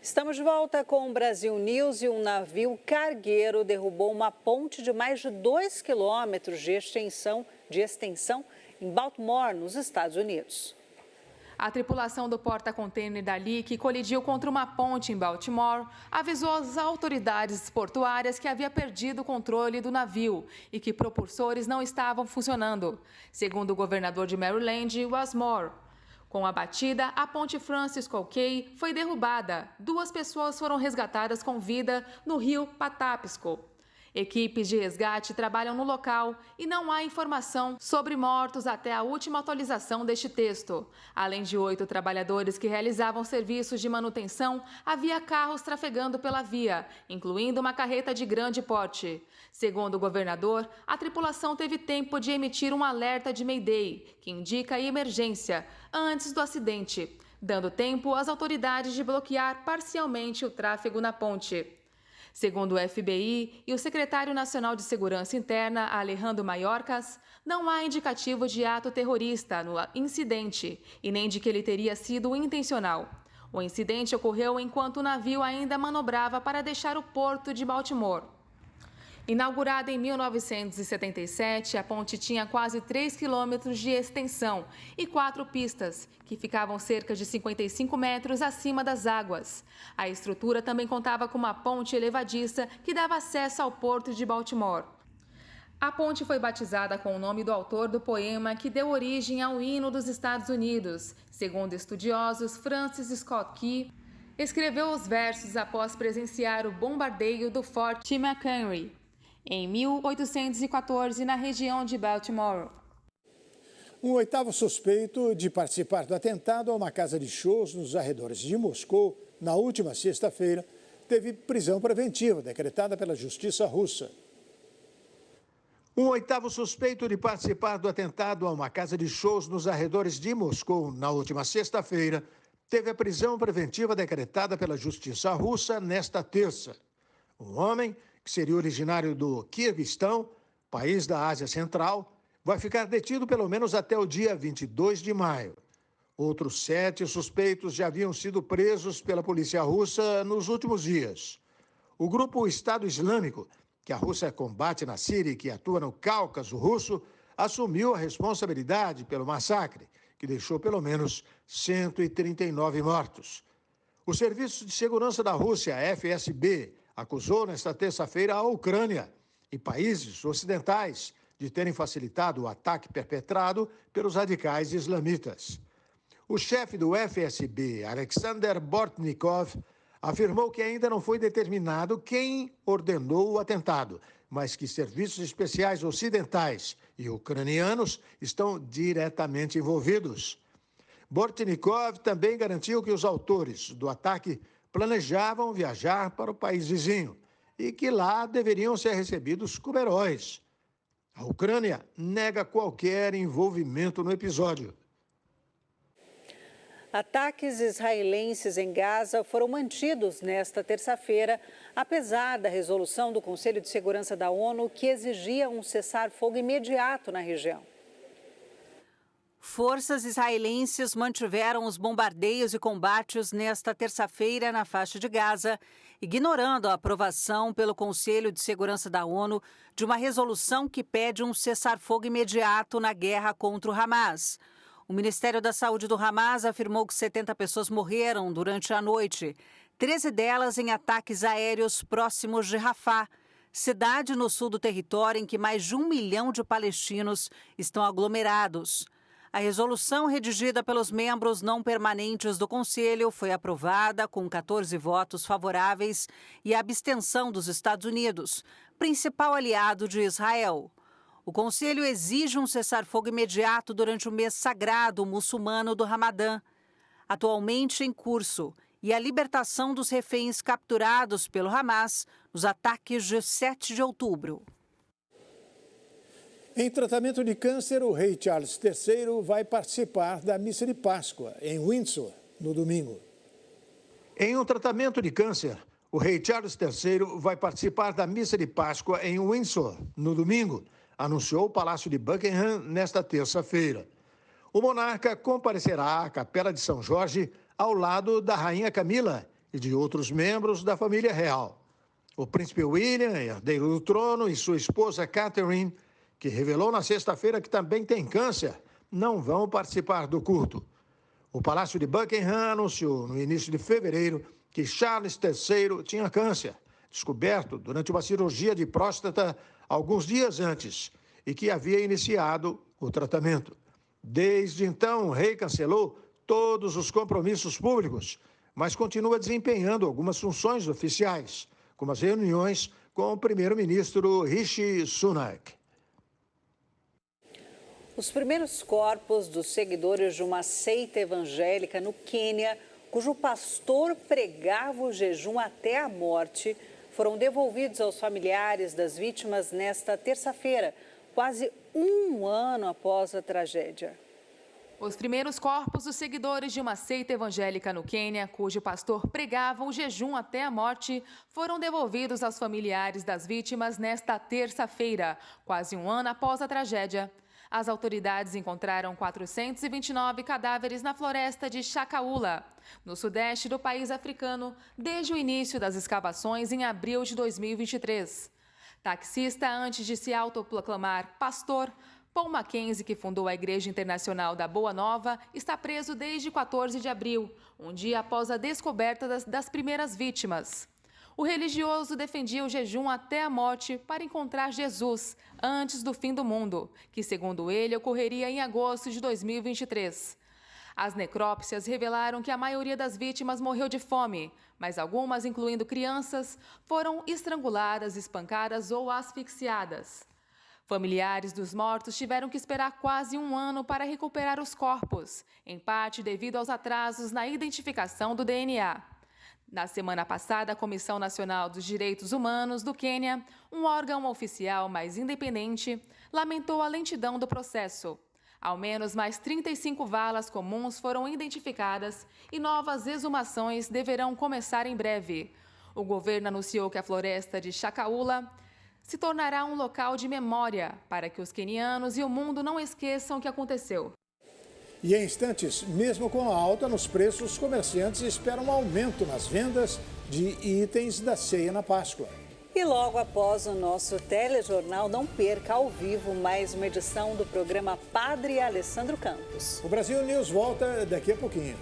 Estamos de volta com o Brasil News e um navio cargueiro derrubou uma ponte de mais de 2 quilômetros de extensão em Baltimore, nos Estados Unidos. A tripulação do porta-container Dali, que colidiu contra uma ponte em Baltimore, avisou as autoridades portuárias que havia perdido o controle do navio e que propulsores não estavam funcionando, segundo o governador de Maryland, Wes Moore. Com a batida, a ponte Francis Cokey foi derrubada. 2 pessoas foram resgatadas com vida no rio Patapsco. Equipes de resgate trabalham no local e não há informação sobre mortos até a última atualização deste texto. Além de 8 trabalhadores que realizavam serviços de manutenção, havia carros trafegando pela via, incluindo uma carreta de grande porte. Segundo o governador, a tripulação teve tempo de emitir um alerta de Mayday, que indica emergência, antes do acidente, dando tempo às autoridades de bloquear parcialmente o tráfego na ponte. Segundo o FBI e o secretário nacional de Segurança Interna, Alejandro Mayorkas, não há indicativo de ato terrorista no incidente e nem de que ele teria sido intencional. O incidente ocorreu enquanto o navio ainda manobrava para deixar o porto de Baltimore. Inaugurada em 1977, a ponte tinha quase 3 quilômetros de extensão e 4 pistas, que ficavam cerca de 55 metros acima das águas. A estrutura também contava com uma ponte elevadiça que dava acesso ao porto de Baltimore. A ponte foi batizada com o nome do autor do poema que deu origem ao hino dos Estados Unidos. Segundo estudiosos, Francis Scott Key escreveu os versos após presenciar o bombardeio do Forte McHenry em 1814, na região de Baltimore. Um 8º suspeito de participar do atentado a uma casa de shows nos arredores de Moscou, na última sexta-feira, teve prisão preventiva decretada pela justiça russa. Um 8º suspeito de participar do atentado a uma casa de shows nos arredores de Moscou, na última sexta-feira, teve a prisão preventiva decretada pela justiça russa nesta terça. Um homem que seria originário do Quirguistão, país da Ásia Central, vai ficar detido pelo menos até o dia 22 de maio. Outros 7 suspeitos já haviam sido presos pela polícia russa nos últimos dias. O grupo Estado Islâmico, que a Rússia combate na Síria e que atua no Cáucaso russo, assumiu a responsabilidade pelo massacre, que deixou pelo menos 139 mortos. O Serviço de Segurança da Rússia, FSB, acusou nesta terça-feira a Ucrânia e países ocidentais de terem facilitado o ataque perpetrado pelos radicais islamitas. O chefe do FSB, Alexander Bortnikov, afirmou que ainda não foi determinado quem ordenou o atentado, mas que serviços especiais ocidentais e ucranianos estão diretamente envolvidos. Bortnikov também garantiu que os autores do ataque planejavam viajar para o país vizinho e que lá deveriam ser recebidos como heróis. A Ucrânia nega qualquer envolvimento no episódio. Ataques israelenses em Gaza foram mantidos nesta terça-feira, apesar da resolução do Conselho de Segurança da ONU que exigia um cessar-fogo imediato na região. Forças israelenses mantiveram os bombardeios e combates nesta terça-feira na faixa de Gaza, ignorando a aprovação pelo Conselho de Segurança da ONU de uma resolução que pede um cessar-fogo imediato na guerra contra o Hamas. O Ministério da Saúde do Hamas afirmou que 70 pessoas morreram durante a noite, 13 delas em ataques aéreos próximos de Rafah, cidade no sul do território em que mais de 1 milhão de palestinos estão aglomerados. A resolução redigida pelos membros não permanentes do Conselho foi aprovada com 14 votos favoráveis e a abstenção dos Estados Unidos, principal aliado de Israel. O Conselho exige um cessar-fogo imediato durante o mês sagrado muçulmano do Ramadã, atualmente em curso, e a libertação dos reféns capturados pelo Hamas nos ataques de 7 de outubro. Em tratamento de câncer, o rei Charles III vai participar da missa de Páscoa em Windsor, no domingo. Em um tratamento de câncer, o rei Charles III vai participar da missa de Páscoa em Windsor, no domingo, anunciou o Palácio de Buckingham nesta terça-feira. O monarca comparecerá à Capela de São Jorge ao lado da rainha Camila e de outros membros da família real. O príncipe William, herdeiro do trono, e sua esposa Catherine, que revelou na sexta-feira que também tem câncer, não vão participar do culto. O Palácio de Buckingham anunciou no início de fevereiro que Charles III tinha câncer, descoberto durante uma cirurgia de próstata alguns dias antes, e que havia iniciado o tratamento. Desde então, o rei cancelou todos os compromissos públicos, mas continua desempenhando algumas funções oficiais, como as reuniões com o primeiro-ministro Rishi Sunak. Os primeiros corpos dos seguidores de uma seita evangélica no Quênia, cujo pastor pregava o jejum até a morte, foram devolvidos aos familiares das vítimas nesta terça-feira, quase um ano após a tragédia. Os primeiros corpos dos seguidores de uma seita evangélica no Quênia, cujo pastor pregava o jejum até a morte, foram devolvidos aos familiares das vítimas nesta terça-feira, quase um ano após a tragédia. As autoridades encontraram 429 cadáveres na floresta de Shakaula, no sudeste do país africano, desde o início das escavações em abril de 2023. Taxista, antes de se autoproclamar pastor, Paul Mackenzie, que fundou a Igreja Internacional da Boa Nova, está preso desde 14 de abril, um dia após a descoberta das primeiras vítimas. O religioso defendia o jejum até a morte para encontrar Jesus antes do fim do mundo, que, segundo ele, ocorreria em agosto de 2023. As necrópsias revelaram que a maioria das vítimas morreu de fome, mas algumas, incluindo crianças, foram estranguladas, espancadas ou asfixiadas. Familiares dos mortos tiveram que esperar quase um ano para recuperar os corpos, em parte devido aos atrasos na identificação do DNA. Na semana passada, a Comissão Nacional dos Direitos Humanos do Quênia, um órgão oficial mais independente, lamentou a lentidão do processo. Ao menos mais 35 valas comuns foram identificadas e novas exumações deverão começar em breve. O governo anunciou que a floresta de Shakaula se tornará um local de memória para que os quenianos e o mundo não esqueçam o que aconteceu. E em instantes, mesmo com a alta nos preços, os comerciantes esperam um aumento nas vendas de itens da ceia na Páscoa. E logo após o nosso telejornal, não perca ao vivo mais uma edição do programa Padre Alessandro Campos. O Brasil News volta daqui a pouquinho.